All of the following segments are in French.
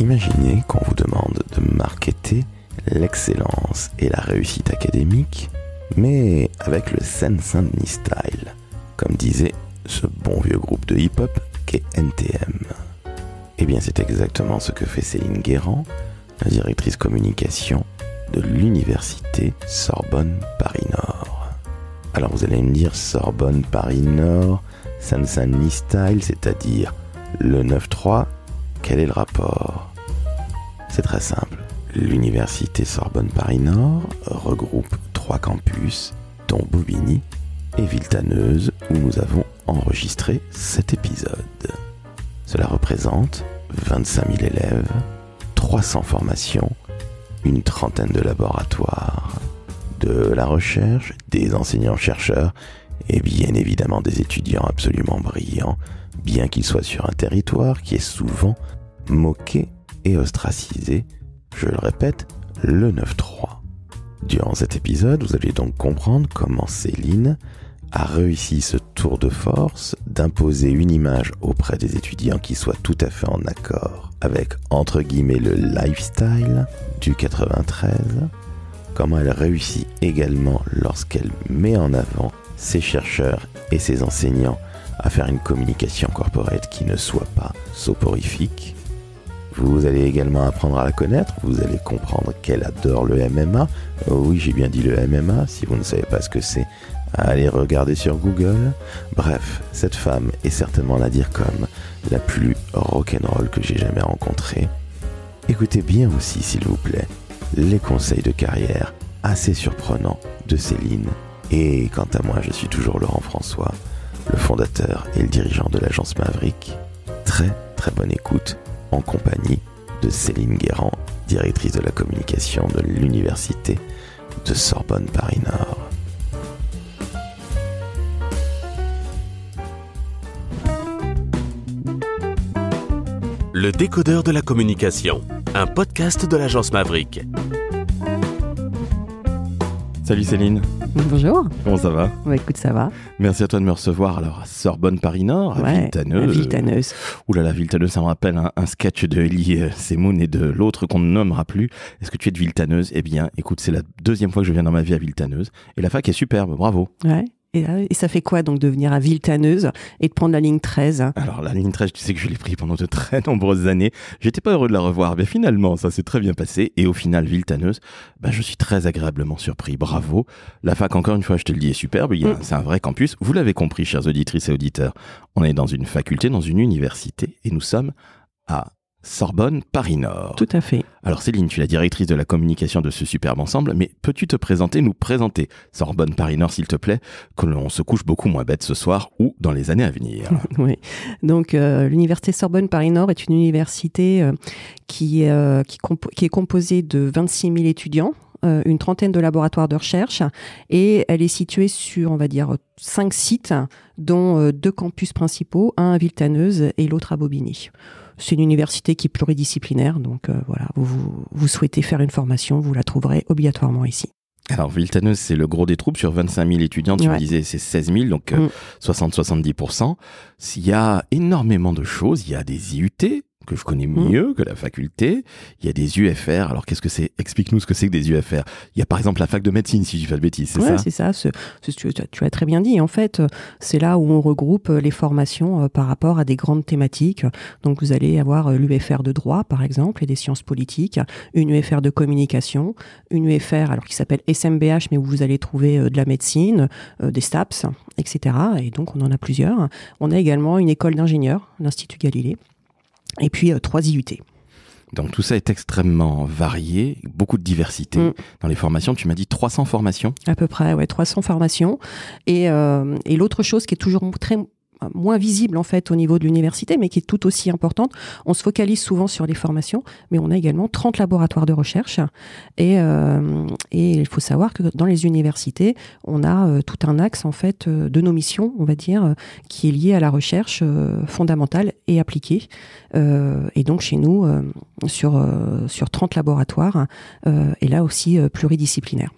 Imaginez qu'on vous demande de marketer l'excellence et la réussite académique, mais avec le Seine-Saint-Denis style, comme disait ce bon vieux groupe de hip-hop qu'est NTM. Eh bien, c'est exactement ce que fait Céline Guérand, la directrice communication de l'université Sorbonne Paris-Nord. Alors vous allez me dire Sorbonne Paris-Nord, Seine-Saint-Denis style, c'est-à-dire le 9-3, quel est le rapport ? C'est très simple. L'université Sorbonne Paris-Nord regroupe 3 campus, dont Bobigny et Villetaneuse, où nous avons enregistré cet épisode. Cela représente 25 000 élèves, 300 formations, une trentaine de laboratoires, de la recherche, des enseignants-chercheurs et bien évidemment des étudiants absolument brillants, bien qu'ils soient sur un territoire qui est souvent moqué et ostracisé, je le répète, le 9-3. Durant cet épisode, vous allez donc comprendre comment Céline a réussi ce tour de force d'imposer une image auprès des étudiants qui soit tout à fait en accord avec, entre guillemets, le lifestyle du 93, comment elle réussit également lorsqu'elle met en avant ses chercheurs et ses enseignants à faire une communication corporate qui ne soit pas soporifique. Vous allez également apprendre à la connaître, vous allez comprendre qu'elle adore le MMA. Oui, j'ai bien dit le MMA, si vous ne savez pas ce que c'est, allez regarder sur Google. Bref, cette femme est certainement la dire comme la plus rock'n'roll que j'ai jamais rencontrée. Écoutez bien aussi, s'il vous plaît, les conseils de carrière assez surprenants de Céline. Et quant à moi, je suis toujours Laurent François, le fondateur et le dirigeant de l'agence Maverick. Très très bonne écoute en compagnie de Céline Guérand, directrice de la communication de l'université de Sorbonne Paris-Nord. Le décodeur de la communication, un podcast de l'agence Maverick. Salut Céline. Bonjour. Comment ça va ? Bah écoute, ça va. Merci à toi de me recevoir alors à Sorbonne Paris-Nord, à Villetaneuse. À Villetaneuse. Ouh là là, Villetaneuse, ça me rappelle un sketch de Elie Semoun et de l'autre qu'on ne nommera plus. Est-ce que tu es de Villetaneuse ? Eh bien, écoute, c'est la 2e fois que je viens dans ma vie à Villetaneuse. Et la fac est superbe, bravo. Ouais. Et ça fait quoi donc de venir à Villetaneuse et de prendre la ligne 13 ? Alors la ligne 13, tu sais que je l'ai pris pendant de très nombreuses années. J'étais pas heureux de la revoir, mais finalement ça s'est très bien passé. Et au final, Villetaneuse, je suis très agréablement surpris. Bravo. La fac, encore une fois, je te le dis, est superbe. C'est un vrai campus. Vous l'avez compris, chers auditrices et auditeurs. On est dans une faculté, dans une université, et nous sommes à Sorbonne Paris-Nord. Tout à fait. Alors Céline, tu es la directrice de la communication de ce superbe ensemble, mais peux-tu nous présenter Sorbonne Paris-Nord, s'il te plaît, que l'on se couche beaucoup moins bête ce soir ou dans les années à venir. Oui. Donc l'université Sorbonne Paris-Nord est une université qui est composée de 26 000 étudiants, une trentaine de laboratoires de recherche, et elle est située sur, on va dire, 5 sites, dont 2 campus principaux, un à Villetaneuse et l'autre à Bobigny. C'est une université qui est pluridisciplinaire, donc voilà, vous souhaitez faire une formation, vous la trouverez obligatoirement ici. Alors Villetaneuse, c'est le gros des troupes, sur 25 000 étudiants, tu me disais c'est 16 000, donc 60-70%. Il y a énormément de choses, il y a des IUT, que je connais mieux que la faculté. Il y a des UFR. Alors, qu'est-ce que c'est ? Explique-nous ce que c'est que des UFR. Il y a par exemple la fac de médecine, si je dis pas de bêtises, c'est ça ? C'est ça. Tu as très bien dit. En fait, c'est là où on regroupe les formations par rapport à des grandes thématiques. Donc, vous allez avoir l'UFR de droit, par exemple, et des sciences politiques, une UFR de communication, une UFR alors qui s'appelle SMBH, mais où vous allez trouver de la médecine, des STAPS, etc. Et donc, on en a plusieurs. On a également une école d'ingénieurs, l'Institut Galilée. Et puis 3 IUT. Donc tout ça est extrêmement varié, beaucoup de diversité. Dans les formations, tu m'as dit 300 formations ? À peu près, ouais, 300 formations. Et l'autre chose qui est toujours moins visible en fait au niveau de l'université, mais qui est tout aussi importante. On se focalise souvent sur les formations, mais on a également 30 laboratoires de recherche. Et il faut savoir que dans les universités, on a tout un axe en fait de nos missions, on va dire, qui est lié à la recherche fondamentale et appliquée. Et donc chez nous, sur 30 laboratoires, et là aussi pluridisciplinaires.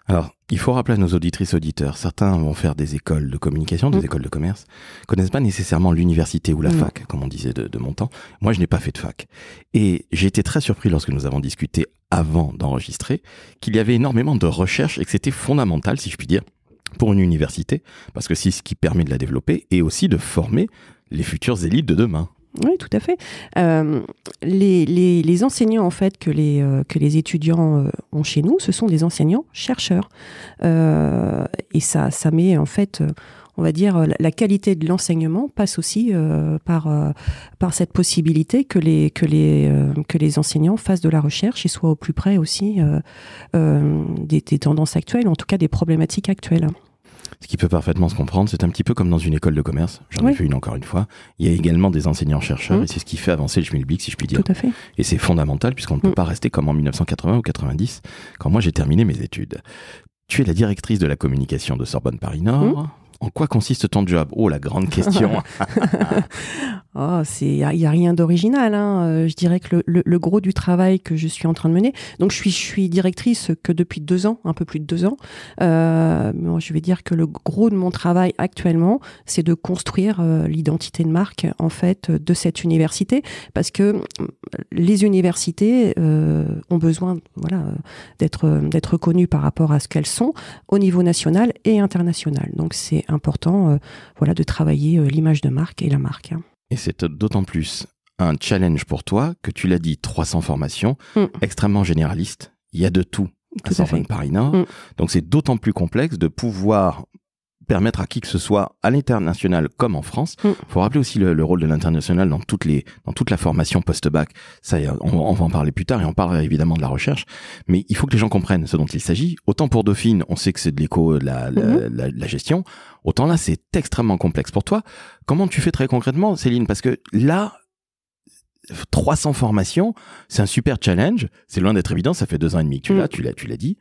Alors, il faut rappeler à nos auditrices auditeurs, certains vont faire des écoles de communication, des écoles de commerce, connaissent pas nécessairement l'université ou la fac, comme on disait de mon temps. Moi, je n'ai pas fait de fac. Et j'ai été très surpris lorsque nous avons discuté avant d'enregistrer qu'il y avait énormément de recherches et que c'était fondamental, si je puis dire, pour une université, parce que c'est ce qui permet de la développer et aussi de former les futures élites de demain. Oui, tout à fait. Les enseignants en fait que les étudiants ont chez nous, ce sont des enseignants chercheurs, et ça met en fait, on va dire, la qualité de l'enseignement passe aussi par cette possibilité que les enseignants fassent de la recherche et soient au plus près aussi des tendances actuelles, en tout cas des problématiques actuelles. Ce qui peut parfaitement se comprendre, c'est un petit peu comme dans une école de commerce. J'en ai fait une encore une fois. Il y a également des enseignants-chercheurs et c'est ce qui fait avancer le schmilblick, si je puis dire. Tout à fait. Et c'est fondamental puisqu'on ne peut pas rester comme en 1980 ou 90 quand moi j'ai terminé mes études. Tu es la directrice de la communication de Sorbonne Paris Nord. En quoi consiste ton job? Oh, la grande question. Il y a rien d'original, hein. Je dirais que le gros du travail que je suis en train de mener. Donc je suis directrice que depuis 2 ans, un peu plus de 2 ans. Bon, je vais dire que le gros de mon travail actuellement, c'est de construire l'identité de marque en fait de cette université, parce que les universités ont besoin, d'être connues par rapport à ce qu'elles sont au niveau national et international. Donc c'est important, de travailler l'image de marque et la marque. Hein. Et c'est d'autant plus un challenge pour toi que tu l'as dit, 300 formations, extrêmement généralistes. Il y a de tout à Sorbonne Paris Nord. Donc c'est d'autant plus complexe de pouvoir permettre à qui que ce soit à l'international comme en France. Faut rappeler aussi le rôle de l'international dans toute la formation post-bac. Ça, on va en parler plus tard et on parlera évidemment de la recherche. Mais il faut que les gens comprennent ce dont il s'agit. Autant pour Dauphine, on sait que c'est de l'éco, la gestion. Autant là, c'est extrêmement complexe. Pour toi, comment tu fais très concrètement, Céline? Parce que là, 300 formations, c'est un super challenge. C'est loin d'être évident. Ça fait 2 ans et demi que tu l'as dit.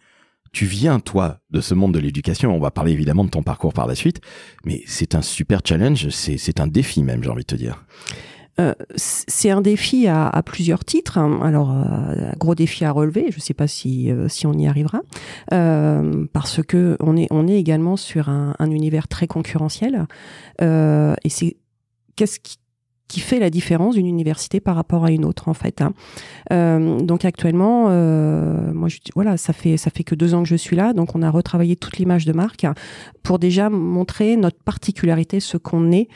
Tu viens, toi, de ce monde de l'éducation. On va parler évidemment de ton parcours par la suite. Mais c'est un super challenge. C'est un défi même, j'ai envie de te dire. C'est un défi à plusieurs titres. Alors, un gros défi à relever. Je ne sais pas si on y arrivera, parce que on est également sur un univers très concurrentiel. Et c'est qu'est-ce qui fait la différence d'une université par rapport à une autre, en fait. Donc actuellement, moi, ça fait que 2 ans que je suis là, donc on a retravaillé toute l'image de marque pour déjà montrer notre particularité, ce qu'on est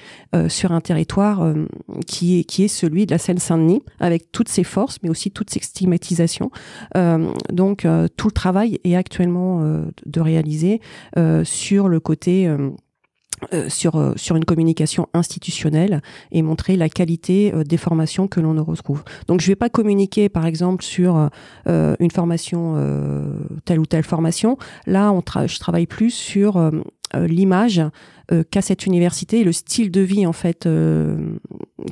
sur un territoire qui est celui de la Seine-Saint-Denis, avec toutes ses forces, mais aussi toutes ses stigmatisations. Donc tout le travail est actuellement de réaliser sur le côté sur une communication institutionnelle et montrer la qualité des formations que l'on retrouve. Donc je vais pas communiquer par exemple sur une formation, telle ou telle formation. Là, je travaille plus sur l'image qu'a cette université et le style de vie en fait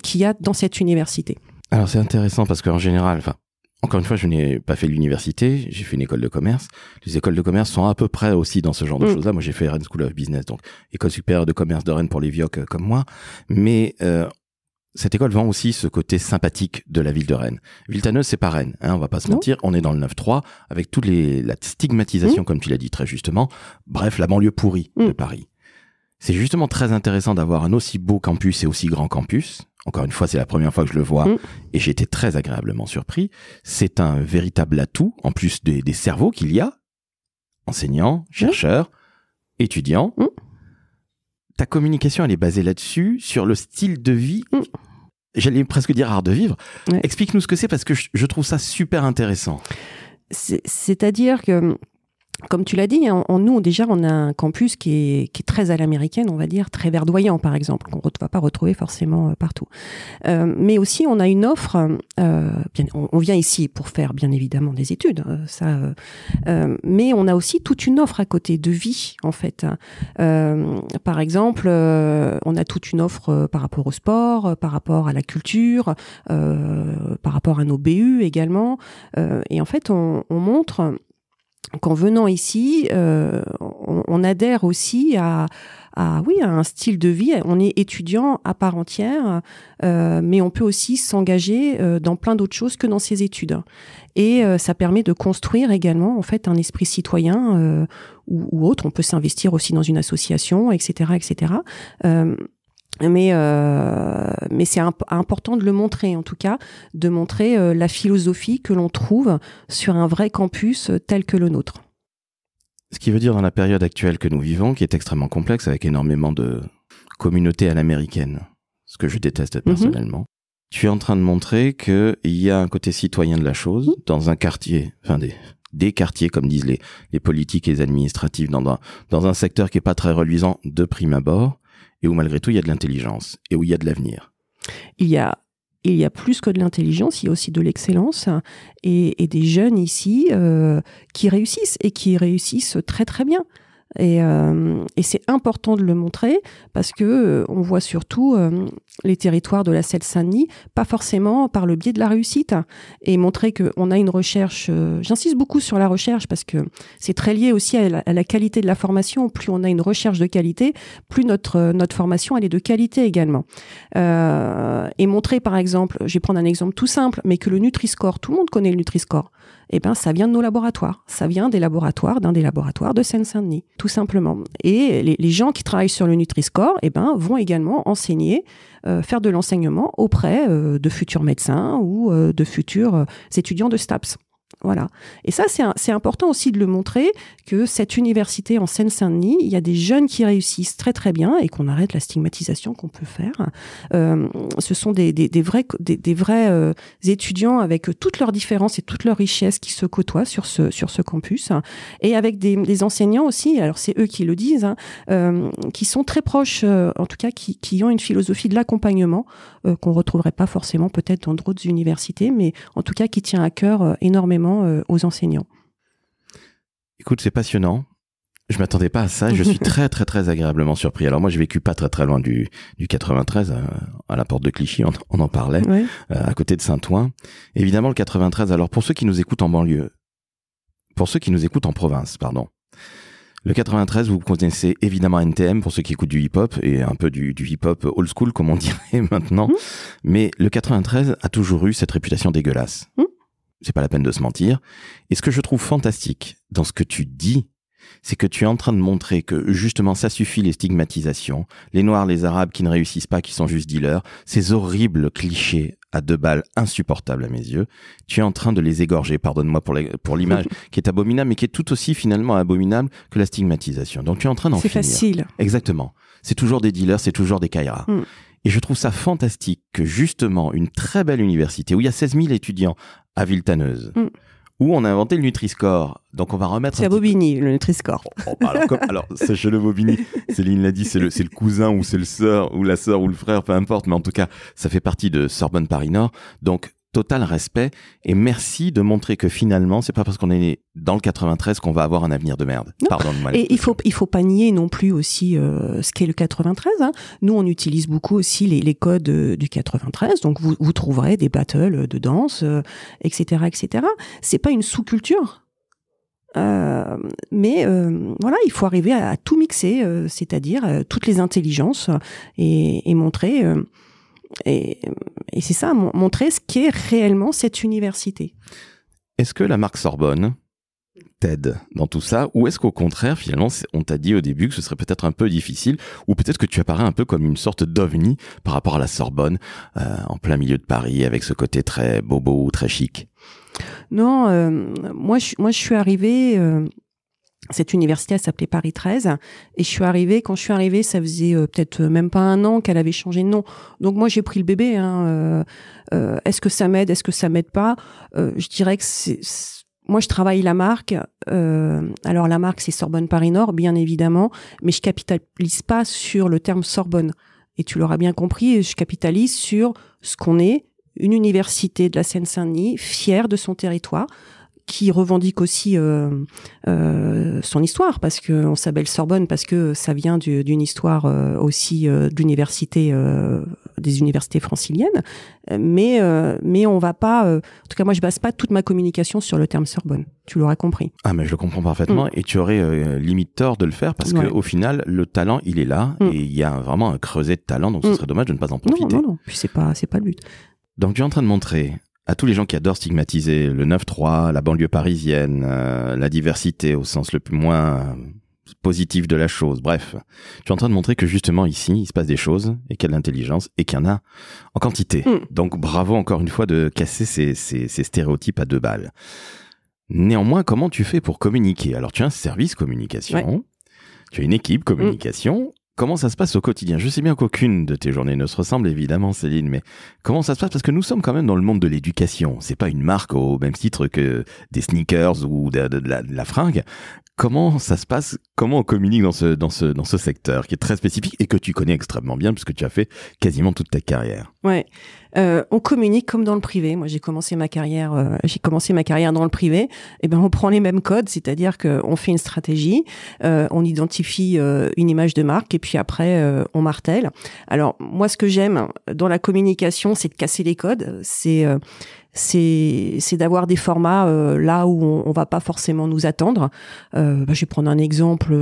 qu'il y a dans cette université. Alors c'est intéressant parce qu'en général, encore une fois, je n'ai pas fait l'université, j'ai fait une école de commerce. Les écoles de commerce sont à peu près aussi dans ce genre de choses-là. Moi, j'ai fait Rennes School of Business, donc école supérieure de commerce de Rennes pour les vioques comme moi. Mais cette école vend aussi ce côté sympathique de la ville de Rennes. Villetaneuse, c'est pas Rennes, on va pas se mentir. On est dans le 9-3 avec toute la stigmatisation, comme tu l'as dit très justement. Bref, la banlieue pourrie de Paris. C'est justement très intéressant d'avoir un aussi beau campus et aussi grand campus. Encore une fois, c'est la première fois que je le vois et j'ai été très agréablement surpris. C'est un véritable atout, en plus des cerveaux qu'il y a, enseignants, chercheurs, étudiants. Ta communication, elle est basée là-dessus, sur le style de vie, j'allais presque dire art de vivre. Explique-nous ce que c'est parce que je trouve ça super intéressant. C'est-à-dire que, comme tu l'as dit, nous, déjà, on a un campus qui est très à l'américaine, on va dire, très verdoyant, par exemple, qu'on ne va pas retrouver forcément partout. Mais aussi, on a une offre, on vient ici pour faire, bien évidemment, des études, mais on a aussi toute une offre à côté de vie, en fait. Par exemple, on a toute une offre par rapport au sport, par rapport à la culture, par rapport à nos BU également. Et en fait, on montre qu'en venant ici, on adhère aussi à un style de vie. On est étudiant à part entière, mais on peut aussi s'engager dans plein d'autres choses que dans ses études. Et ça permet de construire également en fait un esprit citoyen ou autre. On peut s'investir aussi dans une association, etc., etc. Mais c'est important de le montrer, en tout cas, de montrer la philosophie que l'on trouve sur un vrai campus tel que le nôtre. Ce qui veut dire dans la période actuelle que nous vivons, qui est extrêmement complexe, avec énormément de communautés à l'américaine, ce que je déteste personnellement, tu es en train de montrer qu'il y a un côté citoyen de la chose dans un quartier, enfin des quartiers, comme disent les politiques et les administratifs, dans un secteur qui est pas très reluisant de prime abord, et où malgré tout il y a de l'intelligence, et où il y a de l'avenir. Il y a plus que de l'intelligence, il y a aussi de l'excellence et des jeunes ici qui réussissent très très bien. Et c'est important de le montrer parce que on voit surtout les territoires de la Seine-Saint-Denis, pas forcément par le biais de la réussite, et montrer qu'on a une recherche. J'insiste beaucoup sur la recherche parce que c'est très lié aussi à la qualité de la formation. Plus on a une recherche de qualité, plus notre formation elle est de qualité également. Et montrer par exemple, je vais prendre un exemple tout simple, mais que le Nutri-Score, tout le monde connaît le Nutri-Score. Eh ben, ça vient de nos laboratoires. Ça vient d'un des laboratoires de Seine-Saint-Denis, tout simplement. Et les gens qui travaillent sur le Nutri-Score, eh ben, vont également enseigner, faire de l'enseignement auprès de futurs médecins ou de futurs étudiants de STAPS. Voilà. Et ça, c'est important aussi de le montrer que cette université en Seine-Saint-Denis, il y a des jeunes qui réussissent très très bien et qu'on arrête la stigmatisation qu'on peut faire. Ce sont des vrais étudiants avec toutes leurs différences et toutes leurs richesses qui se côtoient sur ce campus, et avec des enseignants aussi. Alors c'est eux qui le disent, qui sont très proches, en tout cas qui ont une philosophie de l'accompagnement qu'on retrouverait pas forcément peut-être dans d'autres universités, mais en tout cas qui tient à cœur énormément aux enseignants. Écoute, c'est passionnant. Je m'attendais pas à ça. Je suis très, très, très agréablement surpris. Alors moi, j'ai vécu pas très, très loin du 93, à la porte de Clichy, on en parlait, oui. À côté de Saint-Ouen. Évidemment, le 93, alors pour ceux qui nous écoutent en banlieue, pour ceux qui nous écoutent en province, pardon, le 93, vous connaissez évidemment NTM pour ceux qui écoutent du hip-hop et un peu du hip-hop old school, comme on dirait maintenant. Mais le 93 a toujours eu cette réputation dégueulasse. C'est pas la peine de se mentir. Et ce que je trouve fantastique dans ce que tu dis, c'est que tu es en train de montrer que justement ça suffit les stigmatisations, les Noirs, les Arabes qui ne réussissent pas, qui sont juste dealers, ces horribles clichés à 2 balles insupportables à mes yeux. Tu es en train de les égorger, pardonne-moi pour l'image qui est abominable, mais qui est tout aussi finalement abominable que la stigmatisation. Donc tu es en train d'en finir. C'est facile. Exactement. C'est toujours des dealers, c'est toujours des Kairas. Et je trouve ça fantastique que justement une très belle université où il y a 16 000 étudiants à Villetaneuse, où on a inventé le Nutri-Score. Donc on va remettre... C'est à Bobigny, le Nutri-Score. Alors sachez-le, Bobigny, Céline l'a dit, c'est le cousin ou c'est le sœur ou la sœur ou le frère, peu importe, mais en tout cas, ça fait partie de Sorbonne Paris-Nord. Donc, total respect et merci de montrer que finalement, c'est pas parce qu'on est né dans le 93 qu'on va avoir un avenir de merde. Pardonne-moi. Et il faut pas nier non plus aussi ce qu'est le 93. Nous, on utilise beaucoup aussi les codes du 93. Donc, vous trouverez des battles de danse, etc., etc. C'est pas une sous-culture. Mais voilà, il faut arriver à tout mixer, c'est-à-dire toutes les intelligences et montrer... Et c'est ça, montrer ce qu'est réellement cette université. Est-ce que la marque Sorbonne t'aide dans tout ça, ou est-ce qu'au contraire, finalement, on t'a dit au début que ce serait peut-être un peu difficile, ou peut-être que tu apparais un peu comme une sorte d'ovni par rapport à la Sorbonne, en plein milieu de Paris, avec ce côté très bobo, très chic? Non, moi je suis arrivée... Cette université, elle s'appelait Paris 13. Et quand je suis arrivée, ça faisait peut-être même pas 1 an qu'elle avait changé de nom. Donc moi, j'ai pris le bébé. Est-ce que ça m'aide? Est-ce que ça m'aide pas? Je dirais que moi, je travaille la marque. Alors la marque, c'est Sorbonne Paris Nord, bien évidemment. Mais je capitalise pas sur le terme Sorbonne. Et tu l'auras bien compris, je capitalise sur ce qu'on est, une université de la Seine-Saint-Denis, fière de son territoire, qui revendique aussi son histoire, parce que on s'appelle Sorbonne parce que ça vient d'une histoire aussi de l'université des universités franciliennes, mais on va pas. En tout cas, moi, je base pas toute ma communication sur le terme Sorbonne. Tu l'auras compris. Ah, mais je le comprends parfaitement. Et tu aurais limite tort de le faire parce que au final, le talent, il est là et il y a vraiment un creuset de talent. Donc, ce serait dommage de ne pas en profiter. Non. Puis c'est pas le but. Donc, tu es en train de montrer à tous les gens qui adorent stigmatiser le 9-3, la banlieue parisienne, la diversité au sens le plus moins positif de la chose. Bref, tu es en train de montrer que justement ici, il se passe des choses et qu'il y a de l'intelligence et qu'il y en a en quantité. Donc bravo encore une fois de casser ces stéréotypes à 2 balles. Néanmoins, comment tu fais pour communiquer? Alors tu as un service communication, tu as une équipe communication. Comment ça se passe au quotidien? Je sais bien qu'aucune de tes journées ne se ressemble, évidemment, Céline, mais comment ça se passe? Parce que nous sommes quand même dans le monde de l'éducation. C'est pas une marque au même titre que des sneakers ou de la fringue. Comment ça se passe? Comment on communique dans ce secteur qui est très spécifique et que tu connais extrêmement bien puisque tu as fait quasiment toute ta carrière? Ouais. On communique comme dans le privé. Moi, j'ai commencé ma carrière dans le privé. Et ben, on prend les mêmes codes, c'est-à-dire qu'on fait une stratégie, on identifie une image de marque et puis après, on martèle. Alors, moi, ce que j'aime dans la communication, c'est de casser les codes. C'est d'avoir des formats là où on va pas forcément nous attendre. Je vais prendre un exemple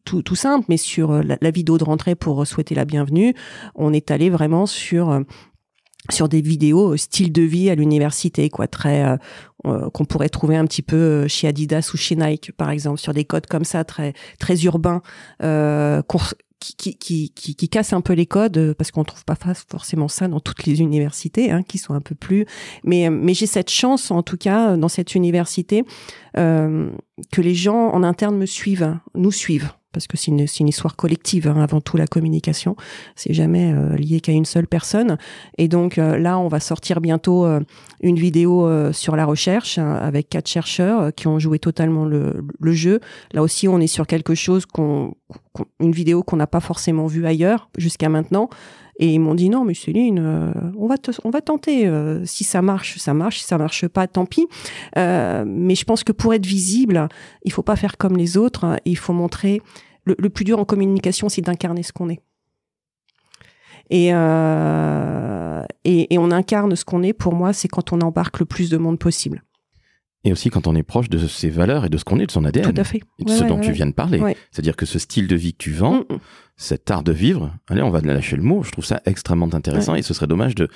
tout simple, mais sur la vidéo de rentrée pour souhaiter la bienvenue, on est allé vraiment sur des vidéos style de vie à l'université, quoi, très qu'on pourrait trouver un petit peu chez Adidas ou chez Nike, par exemple, sur des codes comme ça, très urbains, qui casse un peu les codes parce qu'on trouve pas forcément ça dans toutes les universités, qui sont un peu plus. Mais j'ai cette chance, en tout cas, dans cette université, que les gens en interne nous suivent. Parce que c'est une histoire collective, avant tout, la communication. C'est jamais lié qu'à une seule personne. Et donc là, on va sortir bientôt une vidéo sur la recherche avec 4 chercheurs qui ont joué totalement le jeu. Là aussi, on est sur quelque chose une vidéo qu'on n'a pas forcément vue ailleurs jusqu'à maintenant. Et ils m'ont dit non, mais Céline, on va tenter. Si ça marche, ça marche. Si ça marche pas, tant pis. Mais je pense que pour être visible, il faut pas faire comme les autres. Il faut montrer. Le plus dur en communication, c'est d'incarner ce qu'on est. Et on incarne ce qu'on est. Pour moi, c'est quand on embarque le plus de monde possible. Et aussi quand on est proche de ses valeurs et de ce qu'on est, de son ADN. Tout à fait. Et de ce dont tu viens de parler. Ouais. C'est-à-dire que ce style de vie que tu vends, cet art de vivre, allez, on va lâcher le mot, je trouve ça extrêmement intéressant et ce serait dommage de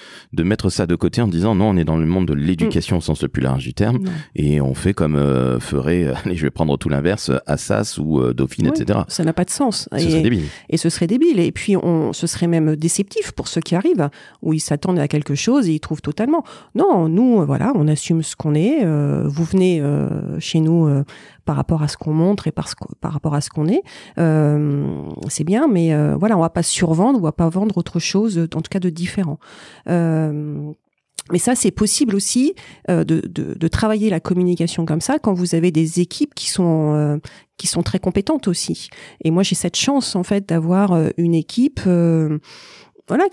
mettre ça de côté en disant non, on est dans le monde de l'éducation au sens le plus large du terme et on fait comme ferait, allez, je vais prendre tout l'inverse, Assas ou Dauphine, etc. Ça n'a pas de sens. Ce serait débile. Et ce serait débile. Et puis, ce serait même déceptif pour ceux qui arrivent, où ils s'attendent à quelque chose et ils trouvent totalement. Non, nous, voilà, on assume ce qu'on est. Vous venez chez nous par rapport à ce qu'on montre et par rapport à ce qu'on est. C'est bien, mais voilà, on va pas survendre, on va pas vendre autre chose, en tout cas de différent. Mais ça, c'est possible aussi de travailler la communication comme ça quand vous avez des équipes qui sont très compétentes aussi. Et moi, j'ai cette chance en fait d'avoir une équipe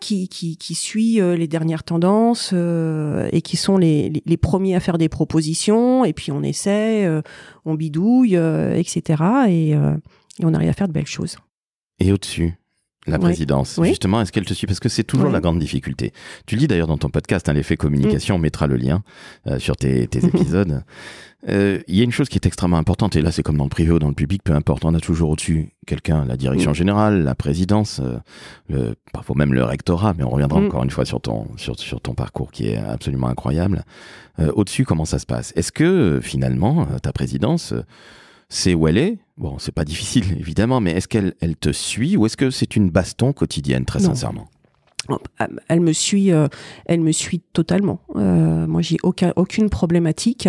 qui suit les dernières tendances et qui sont les premiers à faire des propositions. Et puis on essaie, on bidouille, etc. Et on arrive à faire de belles choses. Et au-dessus, la présidence, justement, est-ce qu'elle te suit? Parce que c'est toujours la grande difficulté. Tu le dis d'ailleurs dans ton podcast, l'effet communication, on mettra le lien sur tes épisodes. Il y a une chose qui est extrêmement importante, et là c'est comme dans le privé ou dans le public, peu importe, on a toujours au-dessus quelqu'un, la direction générale, la présidence, parfois même le rectorat, mais on reviendra encore une fois sur ton parcours qui est absolument incroyable. Au-dessus, comment ça se passe? Est-ce que finalement, ta présidence... c'est où elle est. Bon, c'est pas difficile, évidemment, mais est-ce qu'elle te suit ou est-ce que c'est une baston quotidienne, très sincèrement? Elle me suit totalement. Moi, j'ai aucune problématique,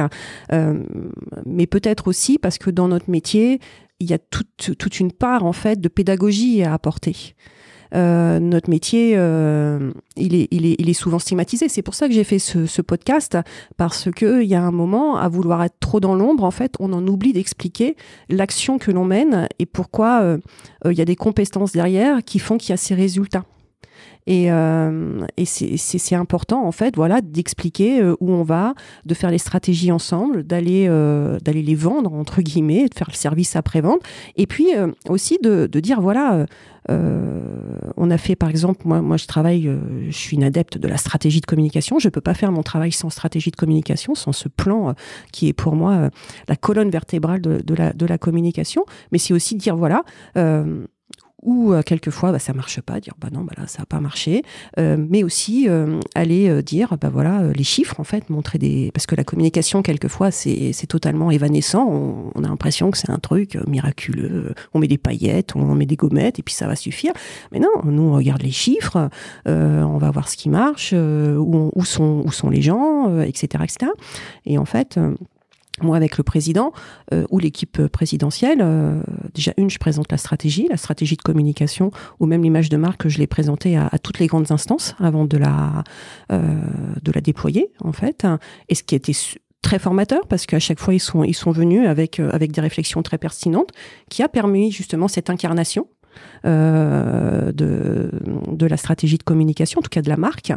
mais peut-être aussi parce que dans notre métier, il y a toute une part en fait de pédagogie à apporter. Notre métier, il est souvent stigmatisé. C'est pour ça que j'ai fait ce podcast, parce que il y a un moment, à vouloir être trop dans l'ombre, en fait, on en oublie d'expliquer l'action que l'on mène et pourquoi il y a des compétences derrière qui font qu'il y a ces résultats. Et c'est important, en fait, voilà, d'expliquer où on va, de faire les stratégies ensemble, d'aller les vendre, entre guillemets, de faire le service après-vente. Et puis aussi de dire, voilà, on a fait, par exemple, moi je travaille, je suis une adepte de la stratégie de communication. Je ne peux pas faire mon travail sans stratégie de communication, sans ce plan qui est pour moi la colonne vertébrale de la communication. Mais c'est aussi dire, voilà... ou quelquefois ça marche pas, dire non, là ça a pas marché, mais aussi aller dire voilà, les chiffres, en fait, montrer parce que la communication quelquefois c'est totalement évanescent, on a l'impression que c'est un truc miraculeux, on met des paillettes, on met des gommettes et puis ça va suffire. Mais non, nous on regarde les chiffres, on va voir ce qui marche, où sont les gens, etc., etc. Et en fait moi, avec le président ou l'équipe présidentielle, déjà je présente la stratégie de communication ou même l'image de marque, je l'ai présentée à toutes les grandes instances avant de la déployer, en fait. Et ce qui a été très formateur, parce qu'à chaque fois, ils sont venus avec des réflexions très pertinentes, qui a permis justement cette incarnation de la stratégie de communication, en tout cas de la marque.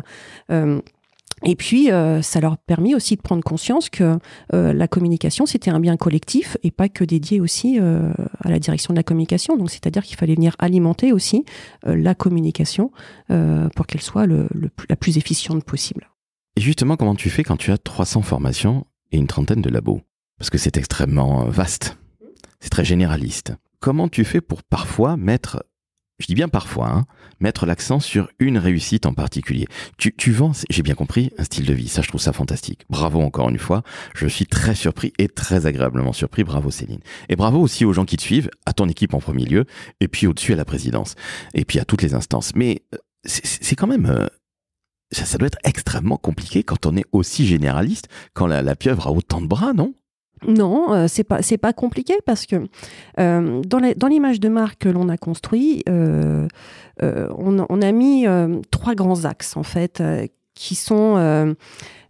Et puis, ça leur a permis aussi de prendre conscience que la communication, c'était un bien collectif et pas que dédié aussi à la direction de la communication. Donc, c'est-à-dire qu'il fallait venir alimenter aussi la communication pour qu'elle soit la plus efficiente possible. Et justement, comment tu fais quand tu as 300 formations et une trentaine de labos? Parce que c'est extrêmement vaste, c'est très généraliste. Comment tu fais pour parfois mettre... Je dis bien parfois, mettre l'accent sur une réussite en particulier. Tu vends, j'ai bien compris, un style de vie. Ça, je trouve ça fantastique. Bravo encore une fois. Je suis très surpris et très agréablement surpris. Bravo Céline. Et bravo aussi aux gens qui te suivent, à ton équipe en premier lieu, et puis au-dessus à la présidence, et puis à toutes les instances. Mais c'est quand même... ça doit être extrêmement compliqué quand on est aussi généraliste, quand la pieuvre a autant de bras, non ? Non, c'est pas compliqué parce que dans l'image de marque que l'on a construit, on a mis 3 grands axes, en fait, qui sont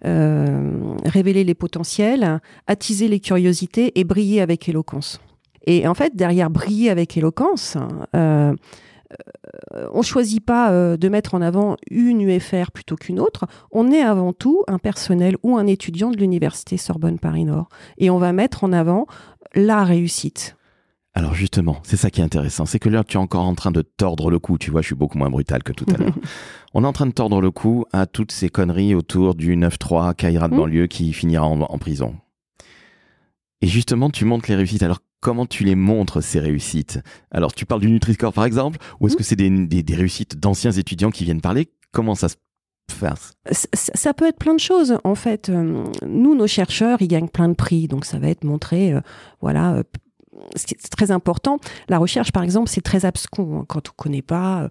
révéler les potentiels, attiser les curiosités et briller avec éloquence. Et en fait, derrière briller avec éloquence, on choisit pas de mettre en avant une UFR plutôt qu'une autre. On est avant tout un personnel ou un étudiant de l'université Sorbonne Paris-Nord. Et on va mettre en avant la réussite. Alors justement, c'est ça qui est intéressant. C'est que là, tu es encore en train de tordre le cou. Tu vois, je suis beaucoup moins brutal que tout à l'heure. On est en train de tordre le cou à toutes ces conneries autour du 9-3 Caïra de banlieue qui finira en prison. Et justement, tu montres les réussites. Alors, comment tu les montres, ces réussites? Alors, tu parles du Nutri-Score, par exemple, ou est-ce que c'est des réussites d'anciens étudiants qui viennent parler? Comment ça se passe? Ça peut être plein de choses. En fait, nous, nos chercheurs, ils gagnent plein de prix. Donc, ça va être montré, voilà... c'est très important. La recherche, par exemple, c'est très abscon. Quand on ne connaît pas,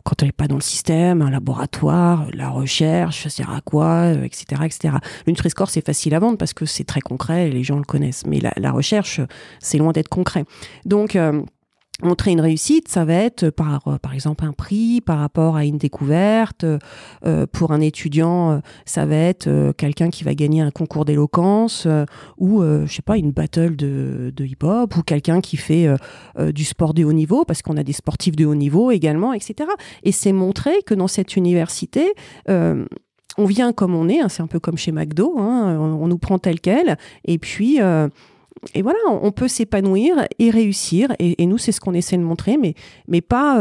quand on n'est pas dans le système, un laboratoire, la recherche, ça sert à quoi, etc., etc. Le Nutri-Score, c'est facile à vendre parce que c'est très concret et les gens le connaissent. Mais la recherche, c'est loin d'être concret. Donc, montrer une réussite, ça va être par exemple un prix par rapport à une découverte. Pour un étudiant, ça va être quelqu'un qui va gagner un concours d'éloquence ou je sais pas, une battle de hip-hop, ou quelqu'un qui fait du sport de haut niveau, parce qu'on a des sportifs de haut niveau également, etc. Et c'est montrer que dans cette université, on vient comme on est, c'est un peu comme chez McDo, on nous prend tel quel, et puis et voilà, on peut s'épanouir et réussir. Et nous, c'est ce qu'on essaie de montrer, mais pas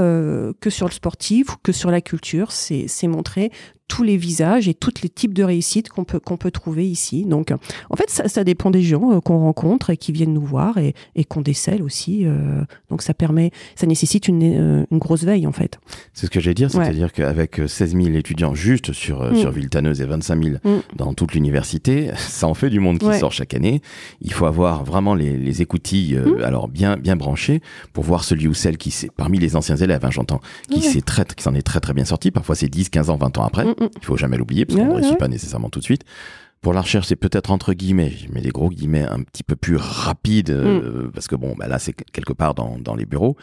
que sur le sportif ou que sur la culture. C'est montrer tous les visages et tous les types de réussites qu'on peut trouver ici. Donc, en fait, ça dépend des gens qu'on rencontre et qui viennent nous voir et qu'on décèle aussi. Donc, ça nécessite une grosse veille, en fait. C'est ce que j'allais dire, c'est-à-dire qu'avec 16 000 étudiants juste sur Villetaneuse et 25 000 dans toute l'université, ça en fait du monde qui sort chaque année. Il faut avoir vraiment les écoutilles alors bien branchées pour voir celui ou celle qui s'est, parmi les anciens élèves, j'entends, qui s'en est très très bien sorti. Parfois, c'est 10, 15 ans, 20 ans après. Il faut jamais l'oublier, parce qu'on ne réussit pas nécessairement tout de suite. Pour la recherche, c'est peut-être entre guillemets, je mets des gros guillemets, un petit peu plus rapide, parce que bon, là, c'est quelque part dans les bureaux.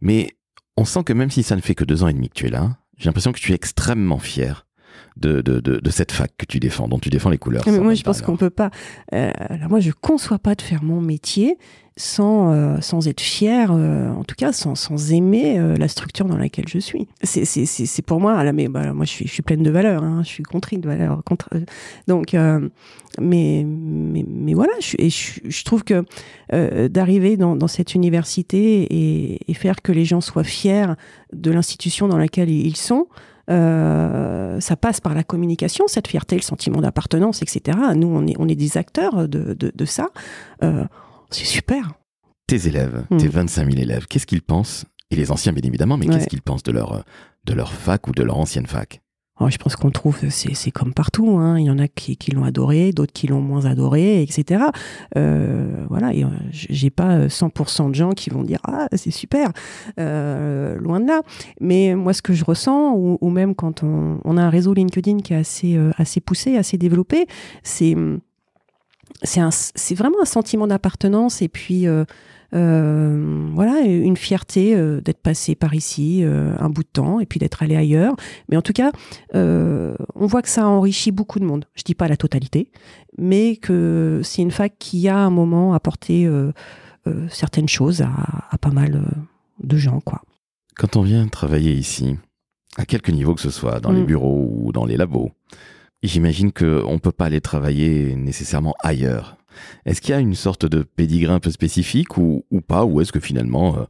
Mais on sent que même si ça ne fait que 2 ans et demi que tu es là, j'ai l'impression que tu es extrêmement fier de cette fac que tu défends, dont tu défends les couleurs. Mais moi, je pense qu'on peut pas. Alors moi, je conçois pas de faire mon métier sans être fier, en tout cas sans aimer la structure dans laquelle je suis. C'est pour moi. Là, mais moi, je suis pleine de valeurs. Hein, je suis contrite de valeurs. Donc, mais voilà. Je trouve que d'arriver dans cette université et faire que les gens soient fiers de l'institution dans laquelle ils sont. Ça passe par la communication, cette fierté, le sentiment d'appartenance, etc. Nous, on est des acteurs de ça. C'est super. Tes élèves, tes 25 000 élèves, qu'est-ce qu'ils pensent? Et les anciens, bien évidemment, mais qu'est-ce qu'ils pensent de leur fac ou de leur ancienne fac? Je pense qu'on trouve, c'est comme partout. Hein. Il y en a qui l'ont adoré, d'autres qui l'ont moins adoré, etc. Voilà, et j'ai pas 100% de gens qui vont dire « Ah, c'est super !» Loin de là. Mais moi, ce que je ressens, ou même quand on a un réseau LinkedIn qui est assez poussé, assez développé, c'est vraiment un sentiment d'appartenance et puis voilà, une fierté d'être passé par ici un bout de temps et puis d'être allé ailleurs. Mais en tout cas, on voit que ça a enrichi beaucoup de monde. Je dis pas la totalité, mais que c'est une fac qui a à un moment apporté certaines choses à pas mal de gens, quoi. Quand on vient travailler ici, à quelque niveau que ce soit, dans les bureaux ou dans les labos, j'imagine qu'on ne peut pas aller travailler nécessairement ailleurs. Est-ce qu'il y a une sorte de pédigré un peu spécifique ou pas? Ou est-ce que finalement,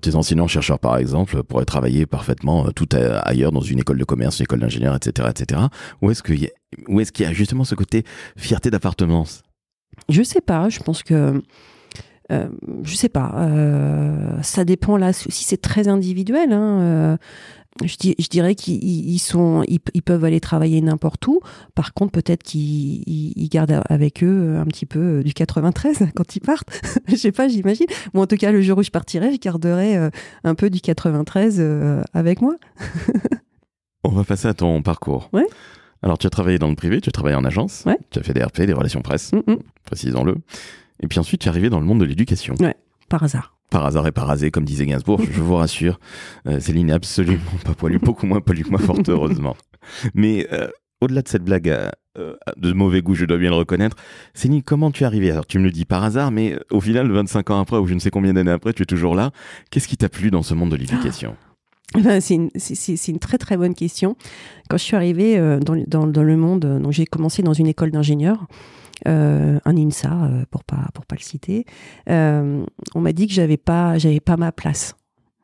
tes enseignants-chercheurs par exemple pourraient travailler parfaitement tout ailleurs dans une école de commerce, une école d'ingénieur, etc. etc. Ou est-ce qu'il y a justement ce côté fierté d'appartenance? Je sais pas, je pense que... je sais pas, ça dépend là, si c'est très individuel, hein, je dirais qu'ils peuvent aller travailler n'importe où. Par contre, peut-être qu'ils gardent avec eux un petit peu du 93 quand ils partent. Je sais pas, j'imagine. Moi, en tout cas, le jour où je partirai, je garderai un peu du 93 avec moi. On va passer à ton parcours. Ouais. Alors, tu as travaillé dans le privé, tu as travaillé en agence, ouais. Tu as fait des RP, des relations presse, précisons-le. Et puis ensuite, tu es arrivé dans le monde de l'éducation. Ouais, par hasard. Par hasard et par hasard, comme disait Gainsbourg, je vous rassure, Céline n'est absolument pas poilue, beaucoup moins poilue que moi, fort heureusement. Mais au-delà de cette blague de mauvais goût, je dois bien le reconnaître, Céline, comment tu es arrivée? Alors tu me le dis par hasard, mais au final, 25 ans après, ou je ne sais combien d'années après, tu es toujours là. Qu'est-ce qui t'a plu dans ce monde de l'éducation? C'est une très très bonne question. Quand je suis arrivée dans le monde, donc j'ai commencé dans une école d'ingénieurs, un INSA pour pas le citer. On m'a dit que j'avais pas ma place.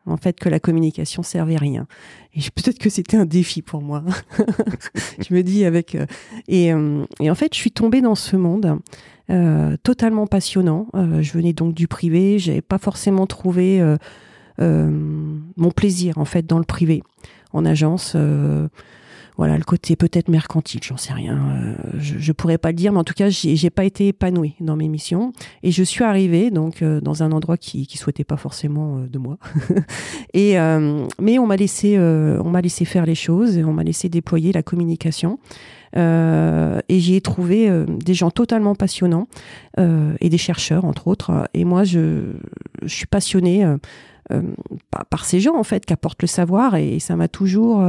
En fait, que la communication servait à rien. Et peut-être que c'était un défi pour moi. Je me dis et en fait, je suis tombée dans ce monde totalement passionnant. Je venais donc du privé. J'avais pas forcément trouvé mon plaisir en fait dans le privé. En agence, voilà, le côté peut-être mercantile, j'en sais rien. Je pourrais pas le dire, mais en tout cas, j'ai pas été épanouie dans mes missions. Et je suis arrivée donc dans un endroit qui souhaitait pas forcément de moi. Mais on m'a laissé faire les choses, et on m'a laissé déployer la communication. Et j'y ai trouvé des gens totalement passionnants et des chercheurs entre autres. Et moi, je suis passionnée par ces gens en fait qui apportent le savoir, et ça m'a toujours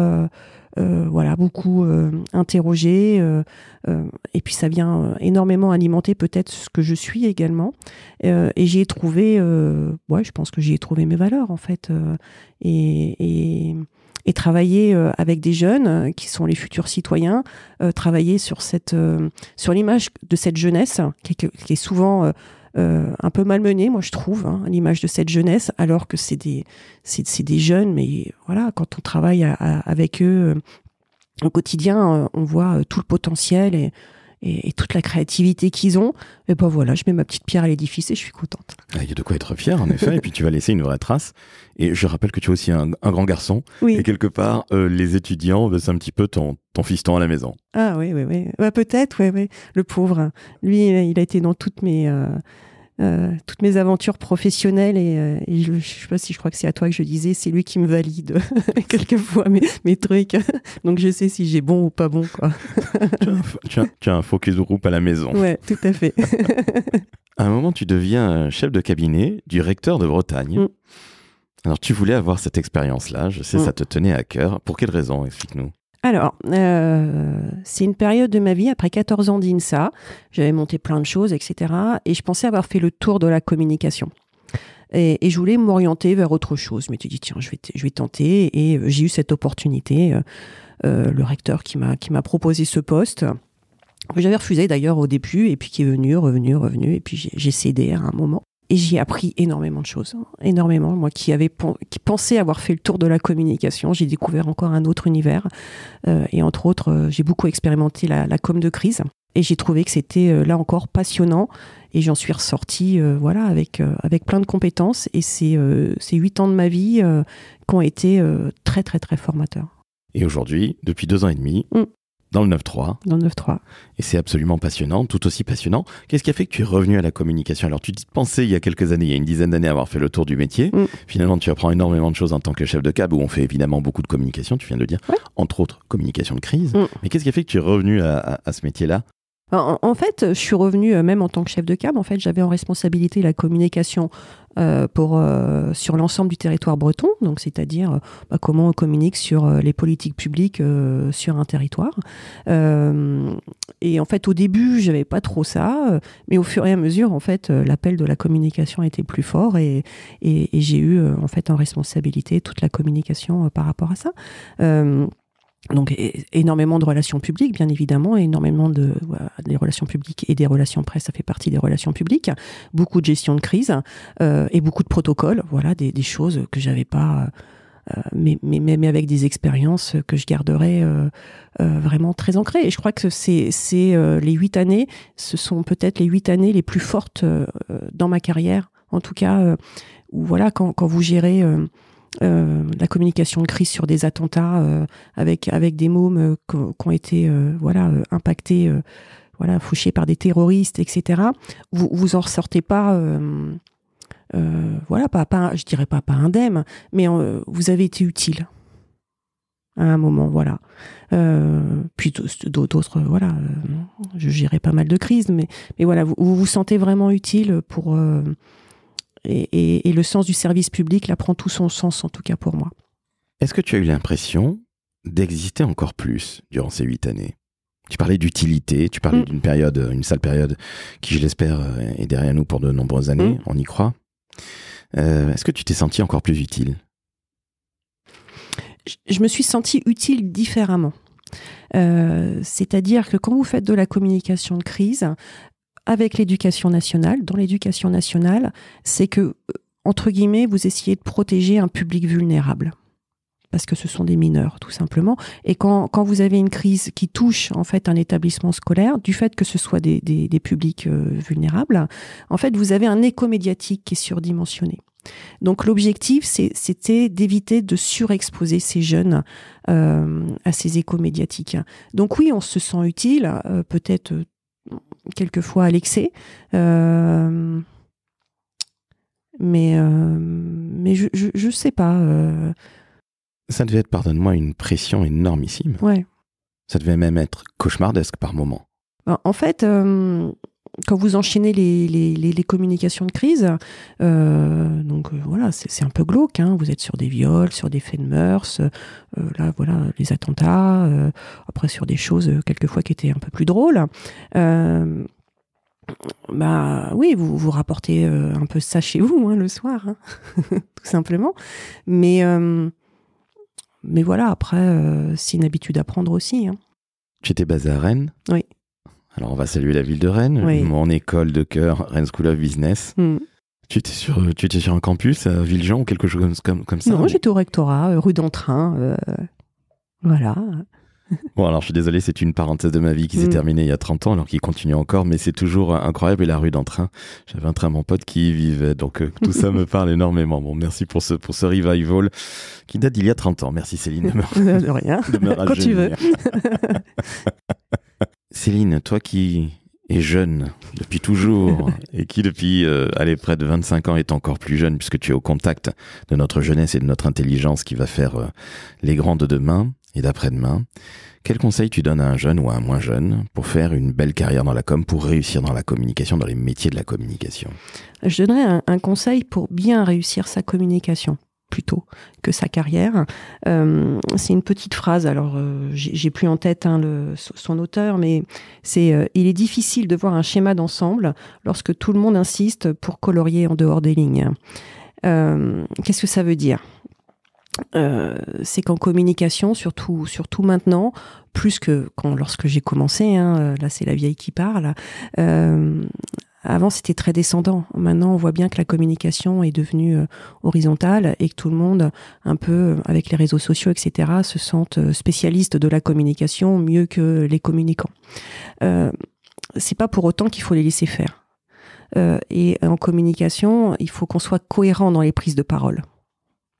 voilà, beaucoup interrogée, et puis ça vient énormément alimenter peut-être ce que je suis également, et j'y ai trouvé je pense que j'y ai trouvé mes valeurs en fait, et travailler avec des jeunes qui sont les futurs citoyens, travailler sur l'image de cette jeunesse qui est souvent un peu malmenée, moi je trouve, hein, l'image de cette jeunesse, alors que c'est des jeunes, mais voilà, quand on travaille avec eux au quotidien, on voit tout le potentiel et toute la créativité qu'ils ont. Et ben voilà, je mets ma petite pierre à l'édifice et je suis contente. Il y a de quoi être fier, en effet, et puis tu vas laisser une vraie trace. Et je rappelle que tu es aussi un grand garçon, oui. Et quelque part, les étudiants, c'est un petit peu ton fiston à la maison. Ah oui. Bah, peut-être, oui. Le pauvre. Lui, il a été dans toutes mes aventures professionnelles, et je sais pas si je crois que c'est à toi que je disais, c'est lui qui me valide quelquefois mes trucs. Donc je sais si j'ai bon ou pas bon, quoi. tu as un focus group à la maison. Ouais, tout à fait. À un moment, tu deviens chef de cabinet du recteur de Bretagne. Alors tu voulais avoir cette expérience-là, je sais, ça te tenait à cœur. Pour quelle raison? Explique-nous. Alors, c'est une période de ma vie, après 14 ans d'INSA, j'avais monté plein de choses, etc. Et je pensais avoir fait le tour de la communication. Et je voulais m'orienter vers autre chose. Je m'étais dit, tiens, je vais tenter. Et j'ai eu cette opportunité. Le recteur qui m'a proposé ce poste, que j'avais refusé d'ailleurs au début, et puis qui est revenu. Et puis j'ai cédé à un moment. Et j'y ai appris énormément de choses. Énormément. Moi qui pensais avoir fait le tour de la communication, j'ai découvert encore un autre univers. Et entre autres, j'ai beaucoup expérimenté la com de crise. Et j'ai trouvé que c'était là encore passionnant. Et j'en suis ressortie avec plein de compétences. Et c'est 8 ans de ma vie qui ont été très, très, très formateurs. Et aujourd'hui, depuis 2 ans et demi, dans le 9-3. Dans le 9-3. Et c'est absolument passionnant, tout aussi passionnant. Qu'est-ce qui a fait que tu es revenu à la communication? Alors, tu te pensais il y a quelques années, il y a une dizaine d'années, avoir fait le tour du métier. Finalement, tu apprends énormément de choses en tant que chef de cab, où on fait évidemment beaucoup de communication, tu viens de le dire, entre autres communication de crise. Mais qu'est-ce qui a fait que tu es revenu à ce métier-là? En fait, je suis revenue même en tant que chef de cab. En fait, j'avais en responsabilité la communication sur l'ensemble du territoire breton, donc c'est-à-dire comment on communique sur les politiques publiques sur un territoire. Et en fait, au début, j'avais pas trop ça, mais au fur et à mesure, en fait, l'appel de la communication était plus fort et j'ai eu en fait en responsabilité toute la communication par rapport à ça. Donc énormément de relations publiques, bien évidemment, énormément des relations publiques et des relations presse, ça fait partie des relations publiques, beaucoup de gestion de crise et beaucoup de protocoles, voilà, des choses que j'avais pas, mais avec des expériences que je garderai vraiment très ancrées. Et je crois que c'est les 8 années, ce sont peut-être les 8 années les plus fortes dans ma carrière, en tout cas, où voilà, quand vous gérez la communication de crise sur des attentats avec des mômes qui ont été impactés, fauchés par des terroristes, etc. Vous en ressortez pas, je dirais pas indemne, mais vous avez été utile à un moment, voilà. Puis d'autres, je gérais pas mal de crises, mais voilà, vous vous sentez vraiment utile pour et le sens du service public là prend tout son sens, en tout cas pour moi. Est-ce que tu as eu l'impression d'exister encore plus durant ces 8 années? Tu parlais d'utilité, tu parlais d'une période, une sale période qui, je l'espère, est derrière nous pour de nombreuses années, on y croit. Est-ce que tu t'es senti encore plus utile? Je me suis sentie utile différemment. C'est-à-dire que quand vous faites de la communication de crise, avec l'éducation nationale, dans l'éducation nationale, c'est que, entre guillemets, vous essayez de protéger un public vulnérable. Parce que ce sont des mineurs, tout simplement. Et quand vous avez une crise qui touche, en fait, un établissement scolaire, du fait que ce soit des publics vulnérables, en fait, vous avez un écho médiatique qui est surdimensionné. Donc, l'objectif, c'était d'éviter de surexposer ces jeunes à ces échos médiatiques. Donc, oui, on se sent utile, peut-être quelquefois à l'excès, mais je sais pas. Ça devait être, pardonne-moi, une pression énormissime. Ouais. Ça devait même être cauchemardesque par moments. En fait, quand vous enchaînez les communications de crise, c'est un peu glauque, hein. Vous êtes sur des viols, sur des faits de mœurs, les attentats, après sur des choses quelquefois qui étaient un peu plus drôles. Oui, vous rapportez un peu ça chez vous, hein, le soir, hein, tout simplement. Mais voilà, après, c'est une habitude à prendre aussi. Hein. Tu étais basé à Rennes? Oui. Alors, on va saluer la ville de Rennes, oui. Mon école de cœur, Rennes School of Business. Tu étais sur un campus à Villejean ou quelque chose comme ça? Non, j'étais au rectorat, rue d'Entrain. Voilà. Bon, alors je suis désolé, c'est une parenthèse de ma vie qui s'est terminée il y a 30 ans, alors qu'il continue encore, mais c'est toujours incroyable. Et la rue d'Entrain, j'avais un train, mon pote qui y vivait, donc tout ça me parle énormément. Bon, merci pour ce revival qui date d'il y a 30 ans. Merci Céline de rien, de me quand tu veux. Céline, toi qui es jeune depuis toujours et qui depuis près de 25 ans est encore plus jeune puisque tu es au contact de notre jeunesse et de notre intelligence qui va faire les grands de demain et d'après-demain, quel conseil tu donnes à un jeune ou à un moins jeune pour faire une belle carrière dans la com, pour réussir dans la communication, dans les métiers de la communication? Je donnerais un conseil pour bien réussir sa communication. plutôt que sa carrière. C'est une petite phrase, alors j'ai plus en tête son auteur, mais c'est il est difficile de voir un schéma d'ensemble lorsque tout le monde insiste pour colorier en dehors des lignes. Qu'est-ce que ça veut dire ? C'est qu'en communication, surtout maintenant, plus que lorsque j'ai commencé, là c'est la vieille qui parle, avant c'était très descendant. Maintenant on voit bien que la communication est devenue horizontale et que tout le monde, un peu avec les réseaux sociaux, etc., se sentent spécialistes de la communication mieux que les communicants. C'est pas pour autant qu'il faut les laisser faire. Et en communication, il faut qu'on soit cohérent dans les prises de parole.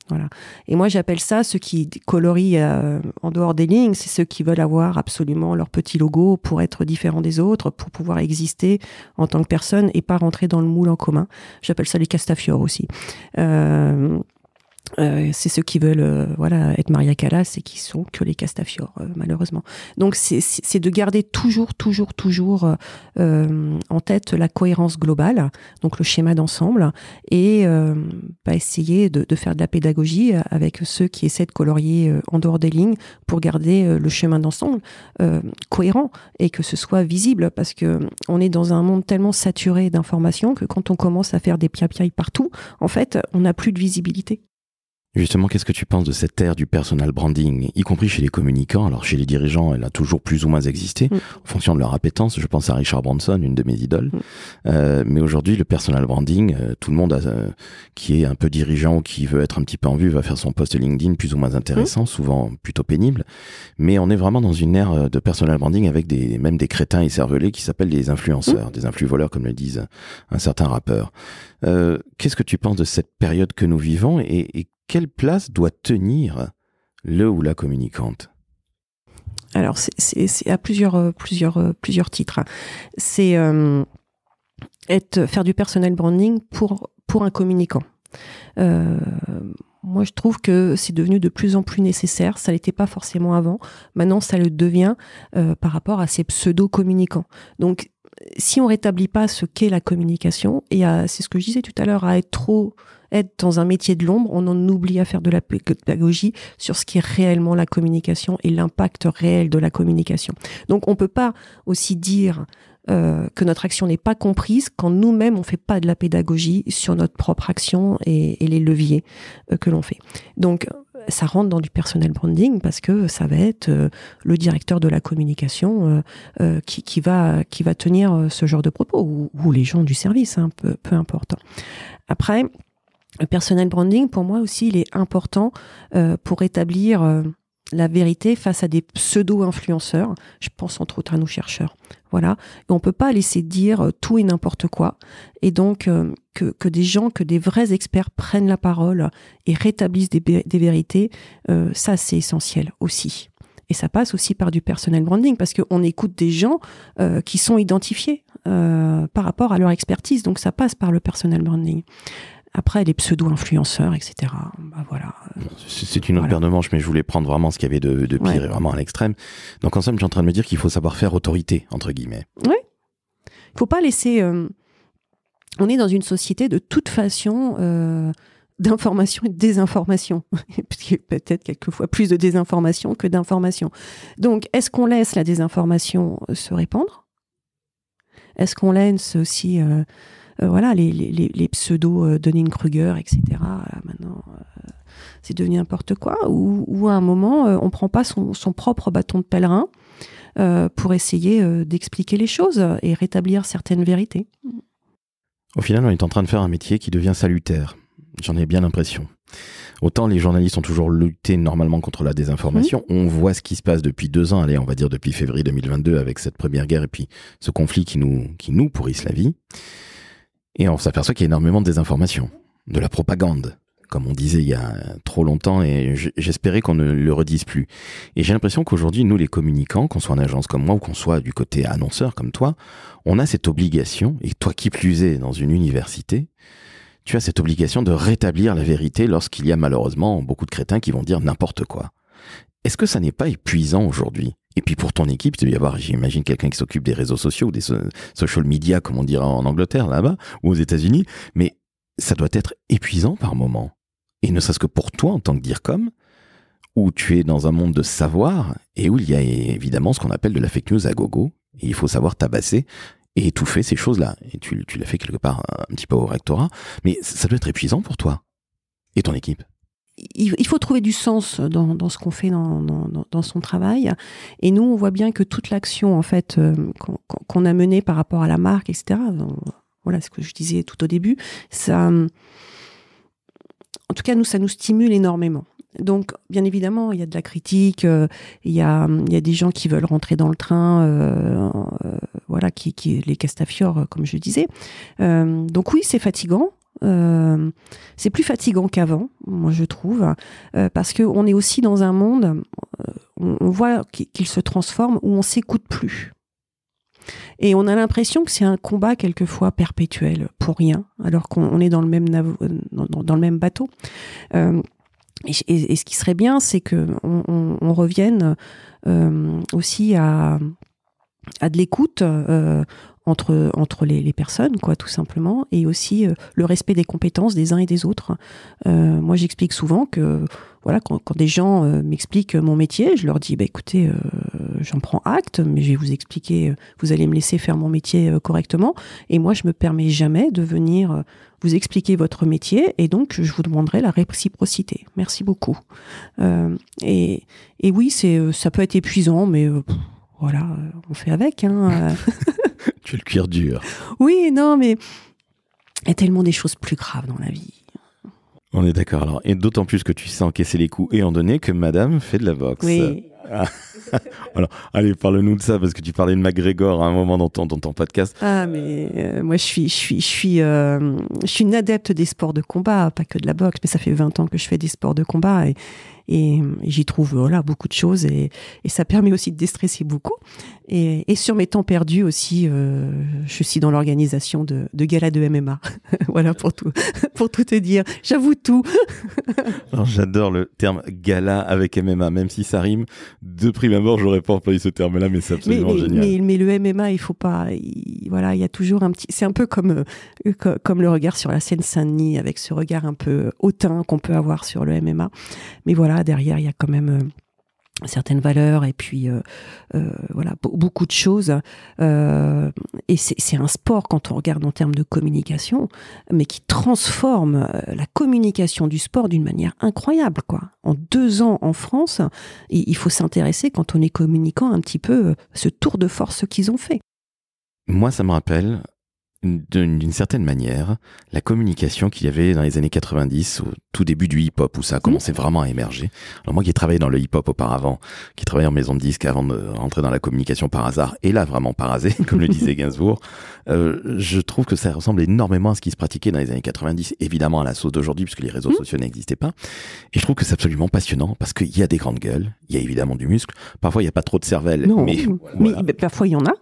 Voilà. Et moi, j'appelle ça ceux qui colorient en dehors des lignes, c'est ceux qui veulent avoir absolument leur petit logo pour être différents des autres, pour pouvoir exister en tant que personne et pas rentrer dans le moule en commun. J'appelle ça les castafiores aussi. C'est ceux qui veulent être Maria Callas et qui sont que les castafiores, malheureusement. Donc c'est de garder toujours en tête la cohérence globale, donc le schéma d'ensemble, et essayer de faire de la pédagogie avec ceux qui essaient de colorier en dehors des lignes pour garder le chemin d'ensemble cohérent et que ce soit visible, parce que on est dans un monde tellement saturé d'informations que quand on commence à faire des piapiailles partout, en fait, on n'a plus de visibilité. Justement, qu'est-ce que tu penses de cette ère du personal branding, y compris chez les communicants? Alors, chez les dirigeants, elle a toujours plus ou moins existé, en fonction de leur appétence. Je pense à Richard Branson, une de mes idoles. Mais aujourd'hui, le personal branding, tout le monde qui est un peu dirigeant ou qui veut être un petit peu en vue va faire son post LinkedIn plus ou moins intéressant, souvent plutôt pénible. Mais on est vraiment dans une ère de personal branding avec même des crétins et cervelés qui s'appellent des influenceurs, des influvoleurs, comme le disent un certain rappeur. Qu'est-ce que tu penses de cette période que nous vivons et quelle place doit tenir le ou la communicante? Alors, c'est à plusieurs titres. C'est faire du personal branding pour un communicant. Moi, je trouve que c'est devenu de plus en plus nécessaire. Ça l'était pas forcément avant. Maintenant, ça le devient par rapport à ces pseudo-communicants. Donc, si on rétablit pas ce qu'est la communication, et c'est ce que je disais tout à l'heure, à être dans un métier de l'ombre, on en oublie à faire de la pédagogie sur ce qui est réellement la communication et l'impact réel de la communication. Donc on peut pas aussi dire que notre action n'est pas comprise quand nous-mêmes on fait pas de la pédagogie sur notre propre action et les leviers que l'on fait. Donc ça rentre dans du personal branding parce que ça va être le directeur de la communication qui va tenir ce genre de propos ou les gens du service, peu importe. Après, le personal branding, pour moi aussi, il est important pour établir la vérité face à des pseudo-influenceurs. Je pense entre autres à nos chercheurs. Voilà. Et on peut pas laisser dire tout et n'importe quoi. Et donc, que des vrais experts prennent la parole et rétablissent des vérités, ça, c'est essentiel aussi. Et ça passe aussi par du personal branding parce qu'on écoute des gens qui sont identifiés par rapport à leur expertise. Donc, ça passe par le personal branding. Après, les pseudo-influenceurs, etc. Voilà. C'est une autre paire de manches, mais je voulais prendre vraiment ce qu'il y avait de pire et vraiment à l'extrême. Donc, en somme, tu es en train de me dire qu'il faut savoir faire autorité, entre guillemets. Oui. Il ne faut pas laisser... on est dans une société de toute façon d'information et de désinformation. Peut-être quelquefois plus de désinformation que d'information. Donc, est-ce qu'on laisse la désinformation se répandre ? Est-ce qu'on laisse aussi... les pseudos Dunning-Kruger, etc. Maintenant, c'est devenu n'importe quoi. Ou à un moment, on prend pas son propre bâton de pèlerin pour essayer d'expliquer les choses et rétablir certaines vérités. Au final, on est en train de faire un métier qui devient salutaire. J'en ai bien l'impression. Autant les journalistes ont toujours lutté normalement contre la désinformation, on voit ce qui se passe depuis 2 ans, on va dire depuis février 2022 avec cette première guerre et puis ce conflit qui nous pourrisse la vie. Et on s'aperçoit qu'il y a énormément de désinformation, de la propagande, comme on disait il y a trop longtemps, et j'espérais qu'on ne le redise plus. Et j'ai l'impression qu'aujourd'hui, nous les communicants, qu'on soit en agence comme moi ou qu'on soit du côté annonceur comme toi, on a cette obligation, et toi qui plus es dans une université, tu as cette obligation de rétablir la vérité lorsqu'il y a malheureusement beaucoup de crétins qui vont dire n'importe quoi. Est-ce que ça n'est pas épuisant aujourd'hui ? Et puis pour ton équipe, il doit y avoir, j'imagine, quelqu'un qui s'occupe des réseaux sociaux ou des social media, comme on dirait en Angleterre, là-bas, ou aux États-Unis. Mais ça doit être épuisant par moment. et ne serait-ce que pour toi en tant que DIRCOM, où tu es dans un monde de savoir et où il y a évidemment ce qu'on appelle de la fake news à gogo, et il faut savoir tabasser et étouffer ces choses-là. Et tu l'as fait quelque part un petit peu au rectorat, mais ça doit être épuisant pour toi et ton équipe. Il faut trouver du sens dans ce qu'on fait dans son travail. Et nous, on voit bien que toute l'action en fait qu'on a menée par rapport à la marque, etc. Voilà ce que je disais tout au début. Ça, en tout cas, ça nous stimule énormément. Donc, bien évidemment, il y a de la critique, il y a des gens qui veulent rentrer dans le train, voilà, qui les castafiores, comme je disais. Donc oui, c'est fatigant. C'est plus fatigant qu'avant, moi je trouve, parce qu'on est aussi dans un monde, on voit qu'il se transforme, où on s'écoute plus. Et on a l'impression que c'est un combat quelquefois perpétuel, pour rien, alors qu'on est dans le même dans le même bateau. Et ce qui serait bien, c'est qu'on revienne aussi à de l'écoute entre les personnes, quoi, tout simplement, et aussi le respect des compétences des uns et des autres. Moi, j'explique souvent que, voilà, quand des gens m'expliquent mon métier, je leur dis, écoutez, j'en prends acte, mais je vais vous expliquer, vous allez me laisser faire mon métier correctement, et moi, je me permets jamais de venir vous expliquer votre métier, et donc, je vous demanderai la réciprocité. Merci beaucoup. Et oui, ça peut être épuisant, mais voilà, on fait avec, hein. Tu es le cuir dur. Oui, non, mais il y a tellement des choses plus graves dans la vie. On est d'accord. Alors, et d'autant plus que tu sais encaisser les coups et en donner que madame fait de la boxe. Oui. Alors, allez, parle-nous de ça, parce que tu parlais de McGregor à un moment dans ton podcast. Ah, mais moi, je suis une adepte des sports de combat, pas que de la boxe, mais ça fait 20 ans que je fais des sports de combat et j'y trouve beaucoup de choses et ça permet aussi de déstresser beaucoup. Et sur mes temps perdus aussi, je suis dans l'organisation de galas de MMA. Voilà, pour tout te dire. J'avoue tout. Alors, j'adore le terme gala avec MMA, même si ça rime. De prime abord, j'aurais pas employé ce terme-là, mais c'est absolument génial. Mais le MMA, il faut pas. Voilà, il y a toujours un petit. C'est un peu comme le regard sur la Seine-Saint-Denis, avec ce regard un peu hautain qu'on peut avoir sur le MMA. Mais voilà, derrière, il y a quand même certaines valeurs et puis voilà, beaucoup de choses. Et c'est un sport, quand on regarde en termes de communication, mais qui transforme la communication du sport d'une manière incroyable, quoi. En 2 ans en France, il faut s'intéresser, quand on est communicant, un petit peu ce tour de force qu'ils ont fait. Moi, ça me rappelle, d'une certaine manière, la communication qu'il y avait dans les années 90, au tout début du hip-hop, où ça a commencé vraiment à émerger. Alors moi qui ai travaillé dans le hip-hop auparavant, qui travaillais en maison de disques avant de rentrer dans la communication par hasard, et là vraiment par hasard, comme le disait Gainsbourg, je trouve que ça ressemble énormément à ce qui se pratiquait dans les années 90, évidemment à la sauce d'aujourd'hui, puisque les réseaux sociaux n'existaient pas. Et je trouve que c'est absolument passionnant, parce qu'il y a des grandes gueules, il y a évidemment du muscle, parfois il n'y a pas trop de cervelle, Non, mais voilà. Mais parfois il y en a.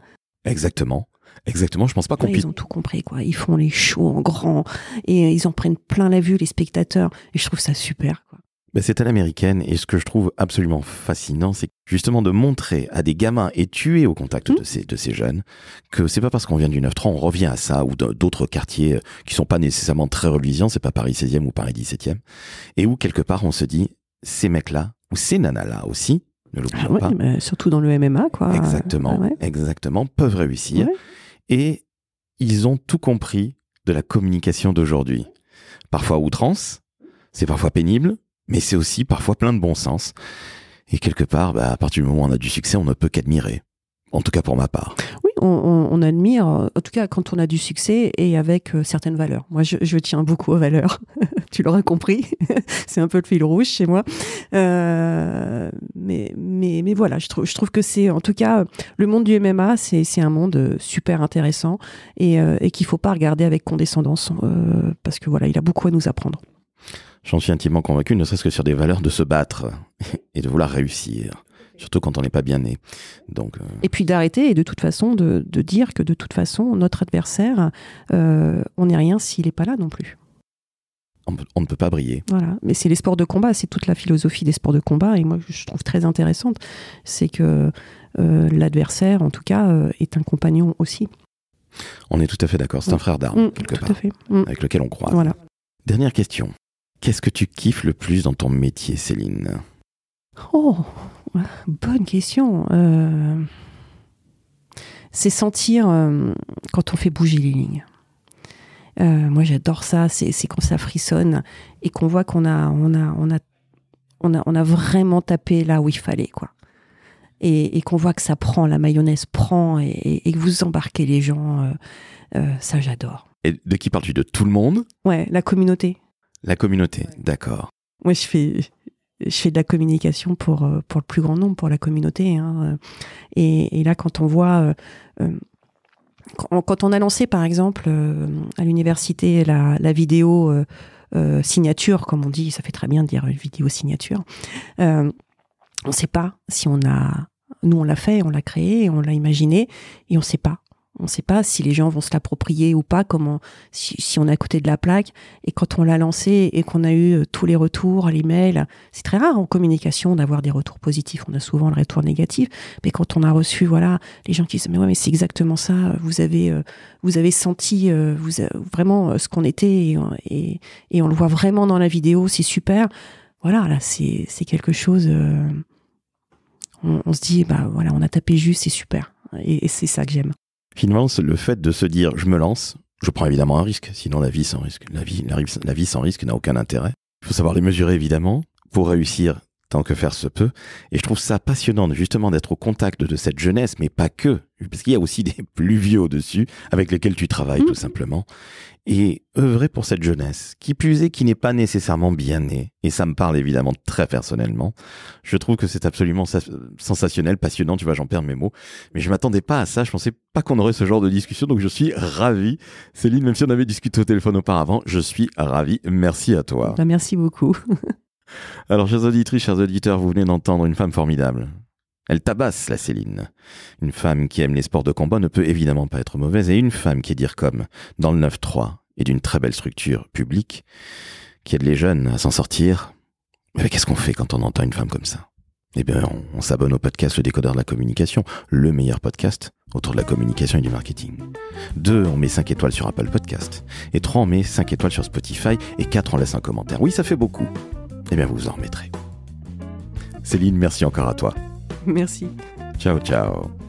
Exactement, je pense pas qu'on puisse. Ils ont tout compris, quoi. Ils font les shows en grand et ils en prennent plein la vue, les spectateurs. Et je trouve ça super, quoi. C'est à l'américaine, et ce que je trouve absolument fascinant, c'est justement de montrer à des gamins et tuer au contact de ces jeunes que c'est pas parce qu'on vient du 9-3, on revient à ça, ou d'autres quartiers qui sont pas nécessairement très reluisants, c'est pas Paris 16e ou Paris 17e, et où quelque part on se dit, ces mecs-là, ou ces nanas-là aussi, ne l'oublions pas. Mais surtout dans le MMA, quoi. Exactement, peuvent réussir. Ouais. Et ils ont tout compris de la communication d'aujourd'hui. Parfois à outrance, c'est parfois pénible, mais c'est aussi parfois plein de bon sens. Et quelque part, à partir du moment où on a du succès, on ne peut qu'admirer. En tout cas pour ma part. Oui, on admire, en tout cas quand on a du succès et avec certaines valeurs. Moi, je tiens beaucoup aux valeurs. Tu l'auras compris. C'est un peu le fil rouge chez moi. Mais voilà, je trouve que c'est, en tout cas, le monde du MMA, c'est un monde super intéressant et qu'il faut pas regarder avec condescendance parce que voilà, il a beaucoup à nous apprendre. J'en suis intimement convaincu, ne serait-ce que sur des valeurs de se battre et de vouloir réussir. Surtout quand on n'est pas bien né. Donc, Et puis d'arrêter et de toute façon de dire que de toute façon, notre adversaire, on n'est rien s'il n'est pas là non plus. On ne peut pas briller. Voilà, mais c'est les sports de combat, c'est toute la philosophie des sports de combat et moi je trouve très intéressante, c'est que l'adversaire en tout cas est un compagnon aussi. On est tout à fait d'accord, c'est un frère d'armes quelque part, tout à fait. avec lequel on croise. Voilà. Dernière question, Qu'est-ce que tu kiffes le plus dans ton métier, Céline ? Oh, bonne question. C'est sentir quand on fait bouger les lignes. Moi, j'adore ça. C'est quand ça frissonne et qu'on voit qu'on a vraiment tapé là où il fallait, quoi. Et qu'on voit que ça prend, la mayonnaise prend et que vous embarquez les gens. Ça, j'adore. Et de qui parles-tu ? De tout le monde ? Ouais, la communauté. La communauté, d'accord. Moi, je fais de la communication pour le plus grand nombre, pour la communauté. Hein. Et là, quand on voit... quand on a lancé, par exemple, à l'université, la vidéo signature, comme on dit, ça fait très bien de dire vidéo signature, on ne sait pas si on a... Nous, on l'a fait, on l'a créé, on l'a imaginé, et on ne sait pas. On ne sait pas si les gens vont se l'approprier ou pas, si on est à côté de la plaque. Et quand on l'a lancé et qu'on a eu tous les retours, les mails, c'est très rare en communication d'avoir des retours positifs. On a souvent le retour négatif. Mais quand on a reçu, les gens qui disent, mais c'est exactement ça. Vous avez senti vraiment ce qu'on était et on le voit vraiment dans la vidéo. C'est super. Voilà, là, c'est quelque chose. On se dit, on a tapé juste, c'est super. Et c'est ça que j'aime. Finalement, le fait de se dire je me lance, je prends évidemment un risque, sinon la vie sans risque. La vie sans risque n'a aucun intérêt. Il faut savoir les mesurer évidemment pour réussir tant que faire se peut. Et je trouve ça passionnant justement d'être au contact de cette jeunesse, mais pas que, parce qu'il y a aussi des plus vieux au-dessus avec lesquels tu travailles tout simplement. Et œuvrer pour cette jeunesse, qui plus est, qui n'est pas nécessairement bien née, et ça me parle évidemment très personnellement, je trouve que c'est absolument sensationnel, passionnant, tu vois, j'en perds mes mots, mais je m'attendais pas à ça, je pensais pas qu'on aurait ce genre de discussion, donc je suis ravi. Céline, même si on avait discuté au téléphone auparavant, je suis ravi, merci à toi. Merci beaucoup. Alors, chers auditrices, chers auditeurs, vous venez d'entendre une femme formidable. Elle tabasse, la Céline. Une femme qui aime les sports de combat ne peut évidemment pas être mauvaise, et une femme qui est DIRCOM dans le 9-3 et d'une très belle structure publique qui aide les jeunes à s'en sortir. Mais qu'est-ce qu'on fait quand on entend une femme comme ça ? Eh bien, on s'abonne au podcast Le Décodeur de la Communication, le meilleur podcast autour de la communication et du marketing. 2, on met 5 étoiles sur Apple Podcast. Et 3, on met 5 étoiles sur Spotify. Et 4, on laisse un commentaire. Oui, ça fait beaucoup. Eh bien, vous vous en remettrez. Céline, merci encore à toi. Merci. Ciao, ciao.